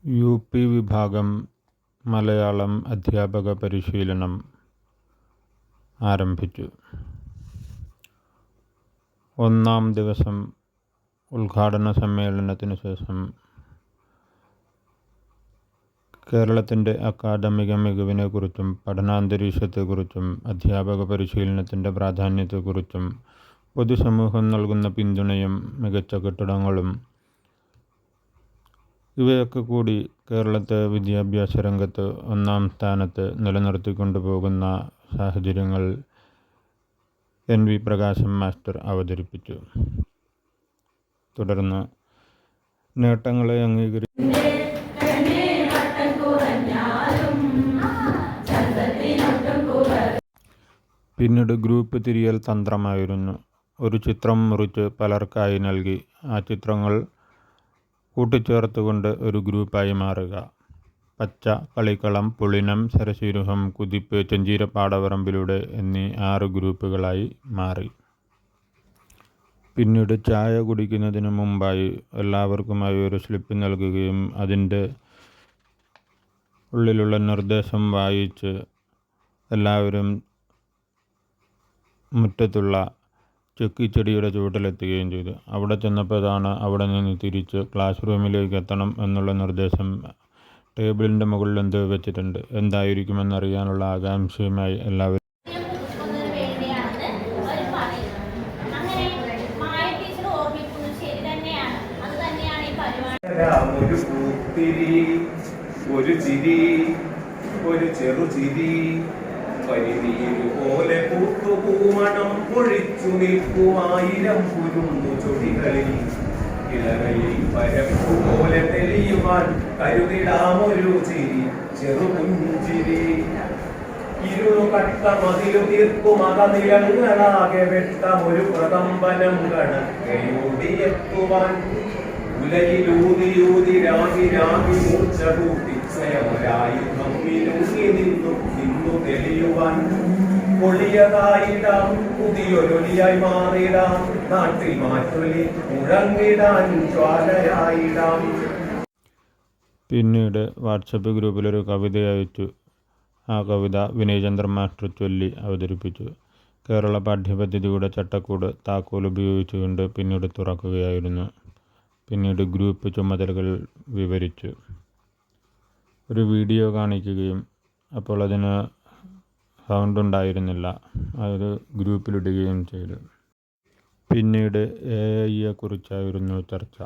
UP വിഭാഗം മലയാളം അധ്യാപക പരിശീലനം ആരംഭിച്ചു. ഒന്നാം ദിവസം ഉദ്ഘാടന സമ്മേളനത്തിന് ശേഷം കേരളത്തിൻ്റെ അക്കാദമിക മികവിനെക്കുറിച്ചും പഠനാന്തരീക്ഷത്തെക്കുറിച്ചും അധ്യാപക പരിശീലനത്തിൻ്റെ പ്രാധാന്യത്തെക്കുറിച്ചും പൊതുസമൂഹം നൽകുന്ന പിന്തുണയും മികച്ച കെട്ടിടങ്ങളും ഇവയൊക്കെ കൂടി കേരളത്തെ വിദ്യാഭ്യാസ രംഗത്ത് ഒന്നാം സ്ഥാനത്ത് നിലനിർത്തിക്കൊണ്ടുപോകുന്ന സാഹചര്യങ്ങൾ NV പ്രകാശൻ മാസ്റ്റർ അവതരിപ്പിച്ചു. തുടർന്ന് നേട്ടങ്ങളെ പിന്നീട് ഗ്രൂപ്പ് തിരിയൽ തന്ത്രമായിരുന്നു. ഒരു ചിത്രം മുറിച്ച് പലർക്കായി നൽകി ആ ചിത്രങ്ങൾ കൂട്ടിച്ചേർത്തുകൊണ്ട് ഒരു ഗ്രൂപ്പായി മാറുക. പച്ച, കളിക്കളം, പുളിനം, സരസീരുഹം, കുതിപ്പ്, ചെഞ്ചീരപ്പാടവറമ്പിലൂടെ എന്നീ 6 ഗ്രൂപ്പുകളായി മാറി. പിന്നീട് ചായ കുടിക്കുന്നതിന് മുമ്പായി എല്ലാവർക്കുമായി ഒരു സ്ലിപ്പ് നൽകുകയും അതിൻ്റെ ഉള്ളിലുള്ള നിർദ്ദേശം വായിച്ച് എല്ലാവരും മുറ്റത്തുള്ള ചെക്കിച്ചെടിയുടെ ചുവട്ടിലെത്തുകയും ചെയ്തു. അവിടെ ചെന്നപ്പോഴാണ് അവിടെ നിന്ന് തിരിച്ച് ക്ലാസ് റൂമിലേക്ക് എത്തണം എന്നുള്ള നിർദ്ദേശം. ടേബിളിൻ്റെ മുകളിൽ എന്തോ വെച്ചിട്ടുണ്ട്. എന്തായിരിക്കുമെന്നറിയാനുള്ള ആകാംക്ഷയുമായി എല്ലാവരും ഒരു ചിരി, ഒരു ചെറുചിരി, പോലെ പൂത്തുപൂമണം പൊഴിച്ചു നിൽക്കുമായിരം കുരുന്നു ചൊടികളിൽ ഇളകയിൽ പരപ്പുപോലെ തെളിയുവാൻ കരുതിടാമൊരു ചിരി, ചെറുപുഞ്ചിരി. ഇരുകട്ട മതിലു തീർക്കും അകനിലങ്ങളാകെ വെട്ടമൊരു പ്രകമ്പനം കണക്കയോടിയെത്തുവാൻ ഉലയിലൂതിയൂതി രാഗി രാഗി മൂർച്ച കൂട്ടി സ്വയമൊരായുധം മിനുങ്ങി നിന്നു തെളിയുവാൻ പൊളിയതായിടാം പുതിയൊരൊലിയായി മാറിടാം നാട്ടിൽ മാറ്റൊലി മുഴങ്ങിടാൻ ജ്വാലയായിടാം. പിന്നീട് വാട്സപ്പ് ഗ്രൂപ്പിലൊരു കവിത അയച്ചു. ആ കവിത വിനയചന്ദ്രൻ മാസ്റ്റർ ചൊല്ലി അവതരിപ്പിച്ചു. കേരള പാഠ്യപദ്ധതിയുടെ ചട്ടക്കൂട് താക്കോൽ ഉപയോഗിച്ചുകൊണ്ട് പിന്നീട് തുറക്കുകയായിരുന്നു. പിന്നീട് ഗ്രൂപ്പ് ചുമതലകൾ വിവരിച്ചു. ഒരു വീഡിയോ കാണിക്കുകയും അപ്പോൾ അതിന് സൗണ്ട് ഉണ്ടായിരുന്നില്ല. അത് ഗ്രൂപ്പിലിടുകയും ചെയ്തു. പിന്നീട് AI കുറിച്ചായിരുന്നു ചർച്ച.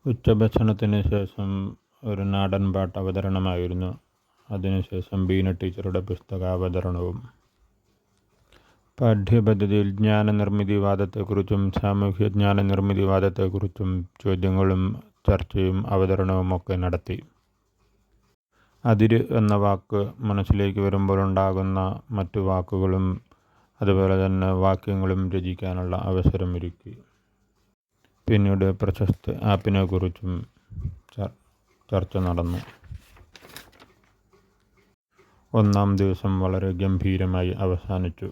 ഉച്ചഭക്ഷണത്തിന് ശേഷം ഒരു നാടൻ പാട്ട് അവതരണമായിരുന്നു. അതിനുശേഷം ബീന ടീച്ചറുടെ പുസ്തകാവതരണവും. പാഠ്യപദ്ധതിയിൽ ജ്ഞാനനിർമ്മിതിവാദത്തെക്കുറിച്ചും സാമൂഹ്യ ജ്ഞാനനിർമ്മിതിവാദത്തെക്കുറിച്ചും ചോദ്യങ്ങളും ചർച്ചയും അവതരണവും ഒക്കെ നടത്തി. അതിര് എന്ന വാക്ക് മനസ്സിലേക്ക് വരുമ്പോഴുണ്ടാകുന്ന മറ്റു വാക്കുകളും അതുപോലെ തന്നെ വാക്യങ്ങളും രചിക്കാനുള്ള അവസരമൊരുക്കി. പിന്നീട് പ്രശസ്ത ആപ്പിനെക്കുറിച്ചും ചർച്ച നടന്നു. ഒന്നാം ദിവസം വളരെ ഗംഭീരമായി അവസാനിച്ചു.